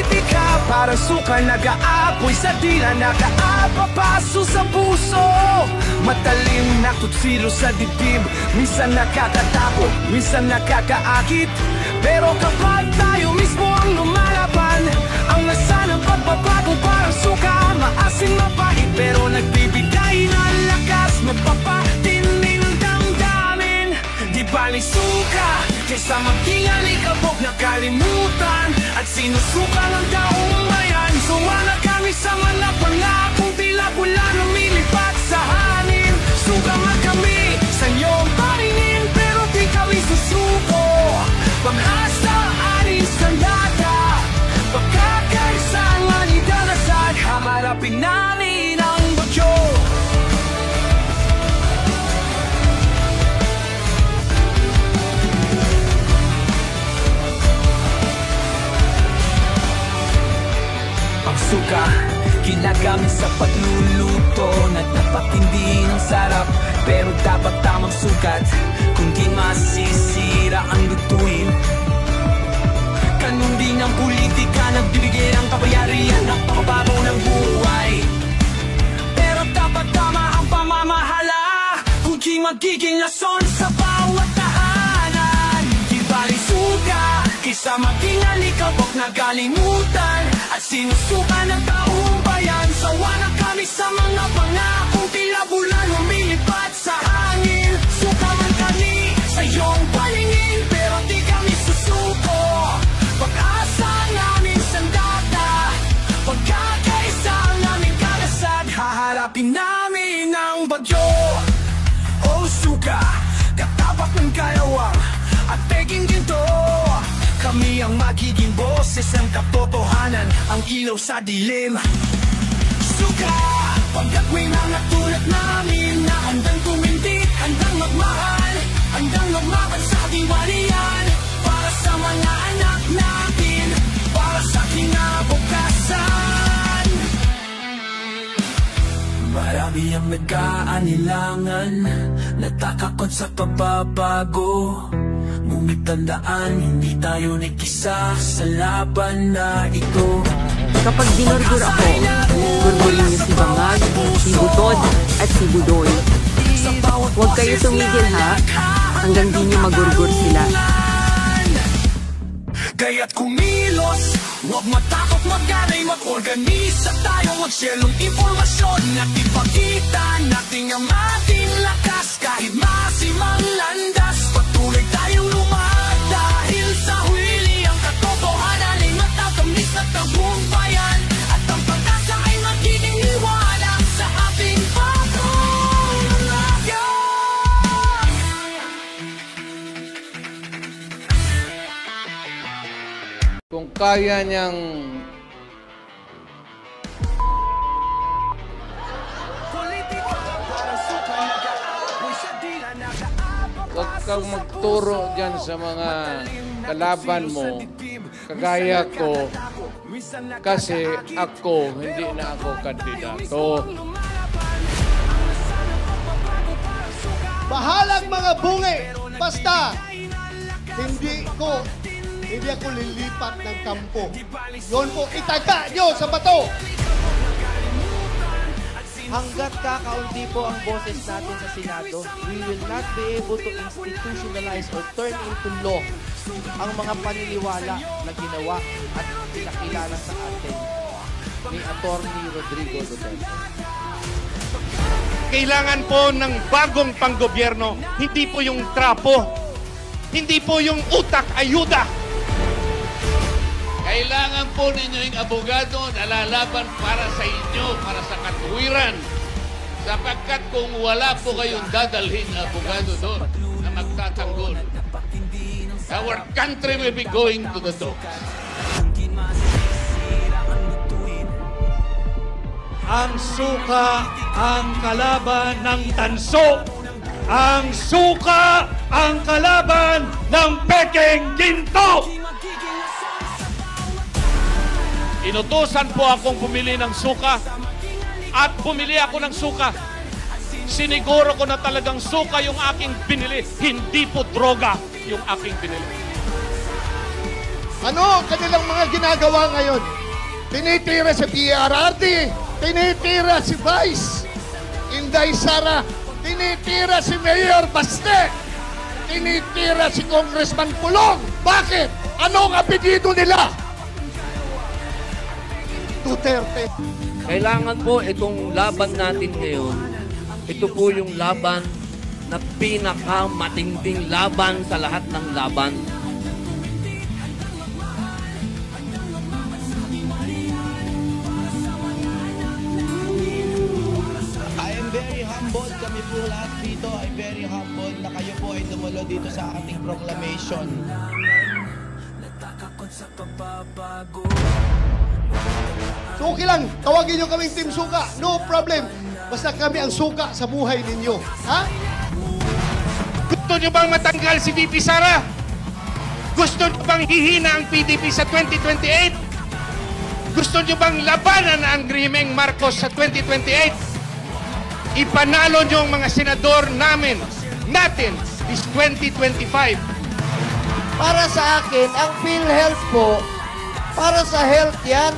Politika parang suka nag-aapoy sa dila, nag-aapapaso sa puso. Matalim na tutsilo sa dibdib, minsan nakakatakot, minsan nakakaakit. Pero kapag tayo mismo ang lumalaban, ang lasa ng pagbabago parang suka, maasim mapahit pero nagbibigay ng lakas, magpapatinding damdamin. Di baling suka kaysa maging alikabok na kalimutan at sinusuka ng taong bayan. Sumala kami sa mga pangakong tila pula lumilipat sa hangin. Suka man kami sa iyong paningin pero di kami susuko. Pag-asa, anis, kandata, pagkakaisang manidalasad, hamarapin namin ang bagyo. Ang suka, ginagamit sa pagluluto, nagpapatindi ng sarap, pero dapat tamang sukat, kung di masisira ang lutuin. Ganun din ang politika, nagbibigay ng kabayarihan, napakababaw ng buhay. Pero dapat tama ang pamamahala, kung di magiging lason sa bawat tahanan. Di bali suka, kaysa maging alikabok na kalimutan at sinusuka ng taong bayan. Sawa na kami sa mga pangakong tila bulan lumilipat sa hangin. Suka man kami sa iyong paningin pero di kami susuko. Pag-asa namin sandata, pagkakaisa namin kalasad, haharapin namin ang bagyo. O suka, katapat ng kalawang at peking ginto, kami ang magiging boses ng katotohanan, ang ilaw sa dilim. Suka, pagkatwing mga tulad namin na handang tumindig, handang magmahal, handang magmaban sa diwalian, para sa mga anak natin, para sa kinabukasan. Marami ang nag-aanilangan, natakakot sa pagbabago. Ngunit tandaan, hindi tayo nagkisa sa laban na ito. Kapag dinurdur ako, gurgurin niyo si Bangag, si Butod, at si Budoy. Huwag kayo tumigil ha, hanggang di niyo magurgur sila. Kaya't kumilos, huwag matakot mag-aray, mag-organisa tayo, mag-share ng impormasyon at ipakita natin ang ating lakas. Kahit masimang landas, patuloy tayong lumaad dahil sa huli ang katotohanan ay matatamis na tagumpayan at ang pag-asa ay magiging liwanag sa ating pagkulayan. Kung kaya niyang huwag kang magturo dyan sa mga kalaban mo, kagaya ko, kasi ako, hindi na ako kandidato. Bahalang mga bungi, basta hindi ako lilipat ng kampo. Yun po, itaga nyo sa bato! Hanggat kakaunti po ang boses natin sa Senado, we will not be able to institutionalize or turn into law ang mga paniniwala na ginawa at pinakilala sa atin ni Atty. Rodrigo Duterte. Kailangan po ng bagong panggobyerno, hindi po yung trapo, hindi po yung utak ayuda. Kailangan po ninyo yung abogado na lalaban para sa inyo, para sa katuwiran. Sapagkat kung wala po kayong dadalhin na abogado doon na magtatanggol, our country will be going to the dogs. Ang suka ang kalaban ng tanso. Ang suka ang kalaban ng peking ginto. Inutusan po akong pumili ng suka at pumili ako ng suka. Siniguro ko na talagang suka yung aking binili, hindi po droga yung aking binili. Ano kanilang mga ginagawa ngayon? Tinitira si PRRD, tinitira si Vice Inday Sara, tinitira si Mayor Baste, tinitira si Congressman Pulong. Bakit? Anong apelyido nila? Duterte. Kailangan po itong laban natin ngayon, ito po yung laban na pinakamatinding laban sa lahat ng laban. I am very humbled. Kami po lahat dito ay very humbled na kayo po ay dumulo dito sa ating proclamation. So okay lang, tawagin nyo kaming Team Suka. No problem. Basta kami ang suka sa buhay ninyo. Ha? Gusto nyo bang matanggal si VP Sara? Gusto nyo bang hihina ang PDP sa 2028? Gusto nyo bang labanan ang Grimeng Marcos sa 2028? Ipanalo nyo ang mga senador natin is 2025. Para sa akin, ang PhilHealth po, para sa health yan.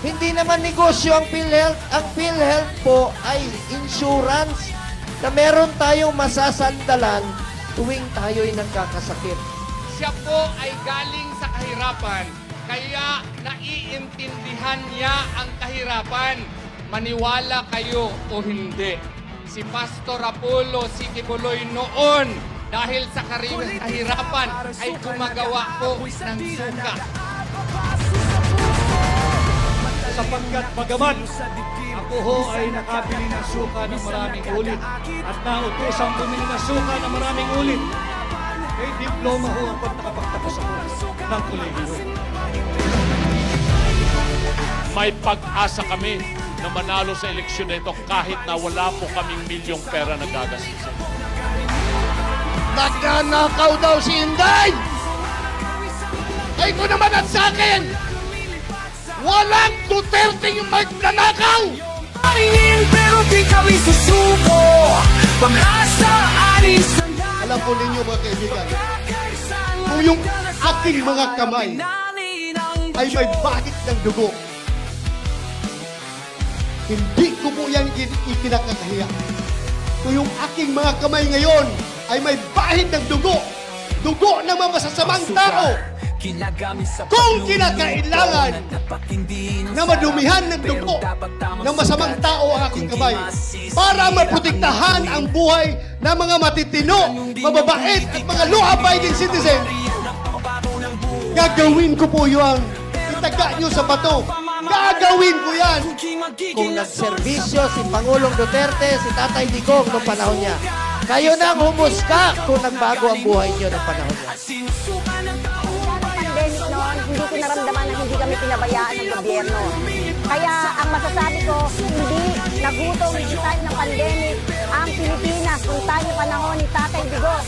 Hindi naman negosyo ang PhilHealth. Ang PhilHealth po ay insurance na meron tayong masasandalan tuwing tayo'y nagkakasakit. Siya po ay galing sa kahirapan, kaya naiintindihan niya ang kahirapan. Maniwala kayo o hindi. Si Pastor Apollo Sikibuloy noon, dahil sa kahirapan, ay gumagawa po ng suka. Sapagkat bagamat ako ho ay nakabili ng suka ng maraming ulit at nautosang bumili ng suka ng maraming ulit, may diploma ho ang pagkakapagtapos ako ng kolehiyo. May pag-asa kami na manalo sa eleksyon na ito kahit na wala po kaming milyong pera na gagastusin. Nagnanakaw daw si Inday! Ay ko naman at sa akin! Walang Duterte yung magnanakaw! Pero di kami susuko. Pag-asa, alis. Alam po ninyo mga kaibigan, kung yung aking mga kamay ay may bahid ng dugo, hindi ko po yan ikinakahiya. Kung yung aking mga kamay ngayon ay may bahid ng dugo, dugo ng mga masasamang tao, kung kinakailangan na madumihan ng dugo ng masamang tao ang aking kamay para maprotektahan ang buhay ng mga matitino, mababait at mga law-abiding citizen, gagawin ko po yun. Itaga nyo sa bato. Gagawin ko yan. Kung nagserbisyo si Pangulong Duterte, si Tatay Digong noong panahon niya, kayo nang humusga kung nagbago ang buhay niyo ng panahon niya. Pandemic noon, hindi ko naramdaman na hindi kami pinabayaan ng gobyerno. Kaya ang masasabi ko, hindi nagutom sa time ng pandemic ang Pilipinas kung tayo panahon ni Tatay Digong.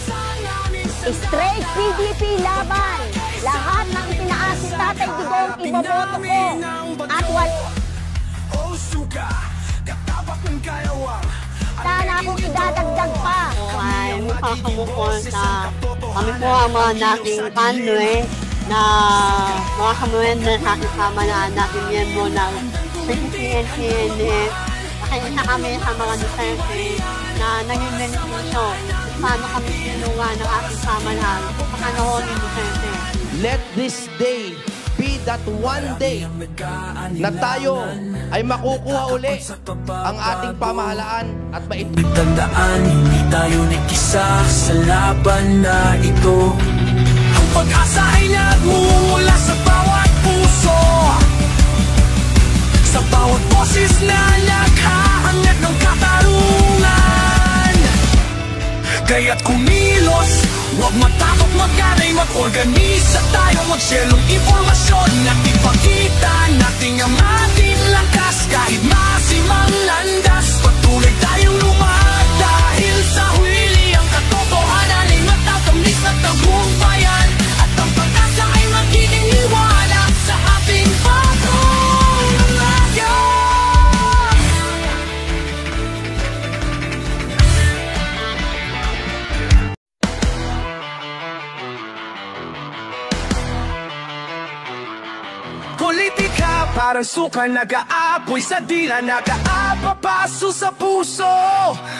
Straight PDP laban. Lahat ng itinaas si Tatay Digong, iboboto ko. At sana akong idadagdag pa. Ay makakamukon sa kami po ang mga nating kanwe na mga kamuhin na nakasama na natin miyembro ng PDP-NCNF. Nakikita kami sa mga Duterte na naging benepisyo paano kami sinuwa ng ating pamahalaan sa panahon ni Duterte. Let this day be that one day na tayo ay makukuha uli ang ating pamahalaan at Tandaan, hindi tayo nagkisa sa laban na ito. Ang pag-asa ay nagmumula sa bawat puso, sa bawat boses na naghahangad ng katarungan. Kaya't kumilos, huwag matakot mag-alay, mag-organisa tayo, mag-share ng impormasyon at ipakita natin ang ating lakas. Kahit masimang landas, patuloy tayong lumaad dahil sa huli ang katotohanan ay matatamis na tagumpayan at ang pag-asa ay magiging liwanag sa ating pagkulayan. Parang suka nag-aapoy sa dila, nag-aapapaso sa puso.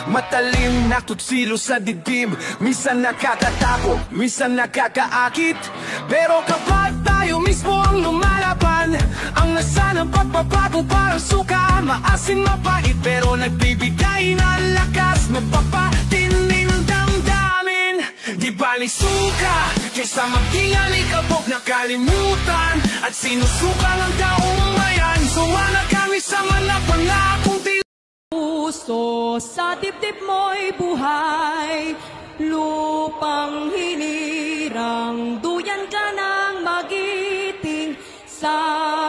Matalim na tutsilo sa dibdib, minsan nakakatakot, minsan nakakaakit. Pero kapag tayo mismo ang lumalaban, ang lasa ng pagbabago parang suka, maasim mapait pero nagbibigay ng lakas, magpapatindi ng damdamin. Di bali suka, kaysa maging alikabok na kalimutan, at sinusuka ng taong bayan. Sumala kami sa mga pangakong puso sa dibdib mo'y buhay, lupang hinirang, duyan ka ng magiting sa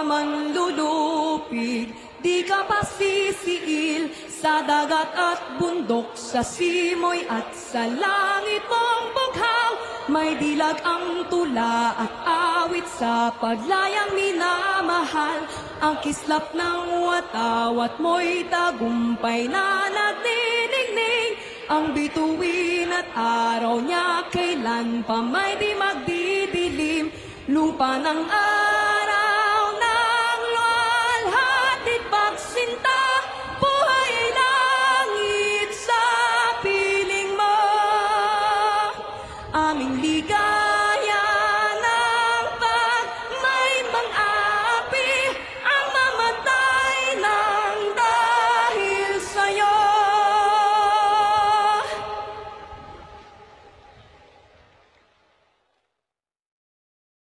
manlulupig. Di ka pa sisiil sa dagat at bundok, sa simoy at sa langit mong bughaw. May dilag ang tula at awit sa paglayang minamahal. Ang kislap ng watawat mo'y tagumpay na nagniningning. Ang bituin at araw niya kailan pa may di magdidilim. Lupa ng araw ng luwalhati pagsinta.